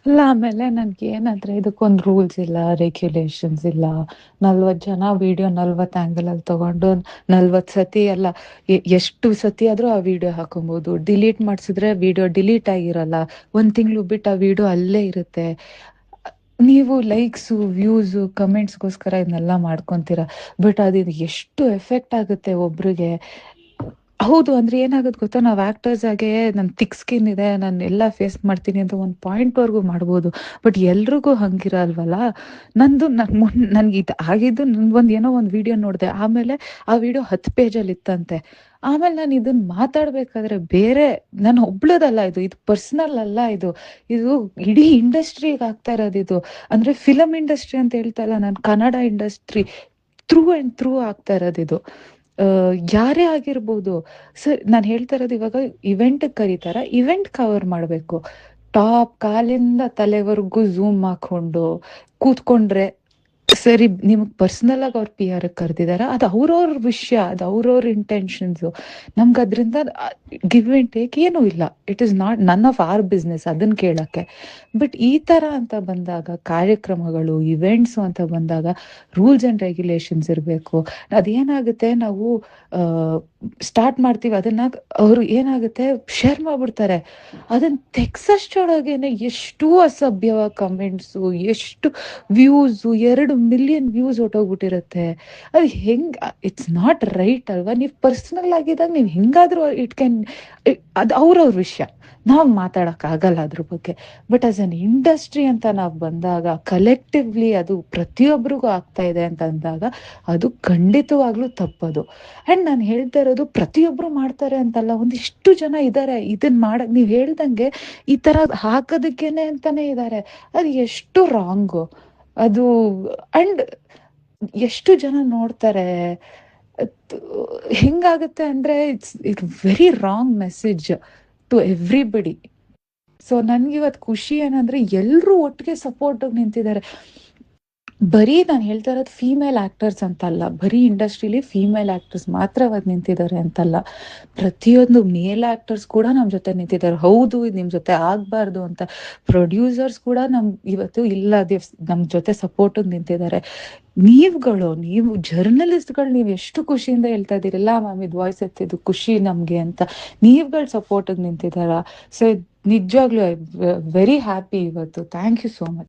ಅಲ್ಲ ಆಮೇಲೆ ನನ್ಗೇನಂದ್ರೆ ಇದಕ್ಕೊಂದು ರೂಲ್ಸ್ ಇಲ್ಲ, ರೆಗ್ಯುಲೇಷನ್ಸ್ ಇಲ್ಲ. 40 ಜನ ವಿಡಿಯೋ 40 ಆಂಗಲ್ ಅಲ್ಲಿ ತಗೊಂಡು 40 ಸತಿ ಅಲ್ಲ, ಎಷ್ಟು ಸತಿ ಆದ್ರೂ ಆ ವಿಡಿಯೋ ಹಾಕೊಬಹುದು. ಡಿಲೀಟ್ ಮಾಡ್ಸಿದ್ರೆ ವಿಡಿಯೋ ಡಿಲೀಟ್ ಆಗಿರಲ್ಲ. 1 ತಿಂಗಳು ಬಿಟ್ಟು ಆ ವಿಡಿಯೋ ಅಲ್ಲೇ ಇರುತ್ತೆ. ನೀವು ಲೈಕ್ಸು, ವ್ಯೂಸು, ಕಮೆಂಟ್ಸ್ಗೋಸ್ಕರ ಇದನ್ನೆಲ್ಲ ಮಾಡ್ಕೊಂತೀರ. ಬಟ್ ಅದು ಎಷ್ಟು ಎಫೆಕ್ಟ್ ಆಗುತ್ತೆ ಒಬ್ರಿಗೆ. ಹೌದು. ಅಂದ್ರೆ ಏನಾಗುತ್ತೆ ಗೊತ್ತಾ, ನಾವು ಆಕ್ಟರ್ಸ್ ಆಗಿ ನನ್ ಥಿಕ್ ಸ್ಕಿನ್ ಇದೆ, ನಾನು ಎಲ್ಲ ಫೇಸ್ ಮಾಡ್ತೀನಿ ಅಂತ ಒಂದು ಪಾಯಿಂಟ್ ವರ್ಗೂ ಮಾಡ್ಬೋದು. ಬಟ್ ಎಲ್ರಿಗೂ ಹಂಗಿರಲ್ವಲ್ಲ. ನನ್ಗೆ ಇದು ಆಗಿದ್ದು, ಏನೋ ಒಂದು ವಿಡಿಯೋ ನೋಡಿದೆ, ಆಮೇಲೆ ಆ ವಿಡಿಯೋ 10 ಪೇಜಲ್ಲಿ ಇತ್ತಂತೆ. ಆಮೇಲೆ ನಾನು ಇದನ್ನ ಮಾತಾಡ್ಬೇಕಾದ್ರೆ ಬೇರೆ, ನಾನು ಒಬ್ಳದಲ್ಲ ಇದು, ಪರ್ಸನಲ್ ಅಲ್ಲ ಇದು. ಇದು ಇಡೀ ಇಂಡಸ್ಟ್ರಿಗೆ ಆಗ್ತಾ ಇರೋದು ಇದು. ಅಂದ್ರೆ ಫಿಲಮ್ ಇಂಡಸ್ಟ್ರಿ ಅಂತ ಹೇಳ್ತಾ ಇಲ್ಲ ನಾನು, Kannada industry through and through ಆಗ್ತಾ ಇರೋದು ಇದು. ಯಾರೇ ಆಗಿರ್ಬೋದು. ಸರ್ ನಾನು ಹೇಳ್ತಾ ಇರೋದು, ಇವಾಗ ಇವೆಂಟ್ ಕರೀತಾರ, ಇವೆಂಟ್ ಕವರ್ ಮಾಡಬೇಕು. ಟಾಪ್ ಕಾಲಿಂದ ತಲೆವರೆಗೂ ಝೂಮ್ ಹಾಕೊಂಡು ಕೂತ್ಕೊಂಡ್ರೆ ಸರಿ. ನಿಮಗೆ ಪರ್ಸನಲ್ ಆಗಿ ಅವ್ರ ಪಿ ಆರ್ ಕರೆದಿದಾರ, ಅದು ಅವ್ರವ್ರ ವಿಷಯ, ಅದು ಅವ್ರವ್ರ ಇಂಟೆನ್ಷನ್ಸು. ನಮ್ಗೆ ಅದರಿಂದ ಗಿವ್ ಅಂಡ್ ಟೇಕ್ ಏನೂ ಇಲ್ಲ. It is not none of our business ಅದನ್ನ ಕೇಳಕ್ಕೆ. ಬಟ್ ಈ ತರ ಅಂತ ಬಂದಾಗ, ಕಾರ್ಯಕ್ರಮಗಳು, ಇವೆಂಟ್ಸು ಅಂತ ಬಂದಾಗ ರೂಲ್ಸ್ ಅಂಡ್ ರೆಗ್ಯುಲೇಷನ್ಸ್ ಇರಬೇಕು. ಅದೇನಾಗುತ್ತೆ, ನಾವು ಸ್ಟಾರ್ಟ್ ಮಾಡ್ತೀವಿ ಅದನ್ನ, ಅವರು ಏನಾಗುತ್ತೆ ಶೇರ್ ಮಾಡ್ಬಿಡ್ತಾರೆ. ಅದನ್ನ ತೆಗ್ಸಷ್ಟೊಳಗೇನೆ ಎಷ್ಟು ಅಸಭ್ಯವಾಗಿ ಕಮೆಂಟ್ಸು, ಎಷ್ಟು ವ್ಯೂಸು, 2 ಮಿಲಿಯನ್ ವ್ಯೂಸ್ ಹೊಟ್ಟೋಗ್ಬಿಟ್ಟಿರುತ್ತೆ. ಅದು ಹೆಂಗ್, ಇಟ್ಸ್ ನಾಟ್ ರೈಟ್ ಅಲ್ವಾ? ನೀವು ಪರ್ಸನಲ್ ಆಗಿದಾಗ ನೀವು ಹೆಂಗಾದ್ರೂ ಇಟ್ ಕ್ಯಾನ್, ಅದು ಅವ್ರವ್ರ ವಿಷಯ, ನಾವು ಮಾತಾಡೋಕ್ಕಾಗಲ್ಲ ಅದ್ರ ಬಗ್ಗೆ. ಬಟ್ ಆಸ್ ಅನ್ ಇಂಡಸ್ಟ್ರಿ ಅಂತ ನಾವು ಬಂದಾಗ, ಕಲೆಕ್ಟಿವ್ಲಿ ಅದು ಪ್ರತಿಯೊಬ್ಬರಿಗೂ ಆಗ್ತಾ ಇದೆ ಅಂತ ಅಂದಾಗ, ಅದು ಖಂಡಿತವಾಗ್ಲೂ ತಪ್ಪದು. ಆ್ಯಂಡ್ ನಾನು ಹೇಳ್ತಾ ಇರೋದು ಪ್ರತಿಯೊಬ್ಬರು ಮಾಡ್ತಾರೆ ಅಂತಲ್ಲ, ಒಂದಿಷ್ಟು ಜನ ಇದ್ದಾರೆ ಇದನ್ನ ಮಾಡಕ್, ನೀವು ಹೇಳ್ದಂಗೆ ಈ ತರ ಹಾಕೋದಕ್ಕೇನೆ ಅಂತಾನೆ ಇದ್ದಾರೆ. ಅದು ಎಷ್ಟು ರಾಂಗು ಅದು. ಅಂಡ್ ಎಷ್ಟು ಜನ ನೋಡ್ತಾರೆ. ಅದ್ ಹೆಂಗಾಗುತ್ತೆ ಅಂದ್ರೆ, it's very wrong message to everybody. So ನನ್ಗಿವತ್ತು ಖುಷಿ ಏನಂದ್ರೆ ಎಲ್ರೂ ಒಟ್ಟಿಗೆ ಸಪೋರ್ಟ್ ನಿಂತಿದ್ದಾರೆ. ಬರೀ ನಾನು ಹೇಳ್ತಾ ಇರೋದು ಫೀಮೇಲ್ ಆಕ್ಟರ್ಸ್ ಅಂತಲ್ಲ, ಬರೀ ಇಂಡಸ್ಟ್ರಿಲಿ ಫೀಮೇಲ್ ಆಕ್ಟರ್ಸ್ ಮಾತ್ರ ಅವತ್ತು ನಿಂತಿದ್ದಾರೆ ಅಂತಲ್ಲ. ಪ್ರತಿಯೊಂದು ಮೇಲ್ ಆಕ್ಟರ್ಸ್ ಕೂಡ ನಮ್ ಜೊತೆ ನಿಂತಿದ್ದಾರೆ. ಹೌದು, ಇದು ನಿಮ್ ಜೊತೆ ಆಗ್ಬಾರ್ದು ಅಂತ ಪ್ರೊಡ್ಯೂಸರ್ಸ್ ಕೂಡ ಇವತ್ತು ಇಲ್ಲ, ನಮ್ ಜೊತೆ ಸಪೋರ್ಟ್ ನಿಂತಿದ್ದಾರೆ. ನೀವು ಜರ್ನಲಿಸ್ಟ್ಗಳು, ನೀವು ಎಷ್ಟು ಖುಷಿಯಿಂದ ಹೇಳ್ತಾ ಇದೀರಲ್ಲ ಮ್ಯಾಮ್, ಇದು ವಾಯ್ಸ್ ಎತ್ತಿದ್ದು ಖುಷಿ ನಮ್ಗೆ ಅಂತ. ನೀವ್ಗಳು ಸಪೋರ್ಟ್ ನಿಂತಿದ್ದಾರ. ಸೊ ನಿಜವಾಗ್ಲೂ ವೆರಿ ಹ್ಯಾಪಿ ಇವತ್ತು. Thank you so much.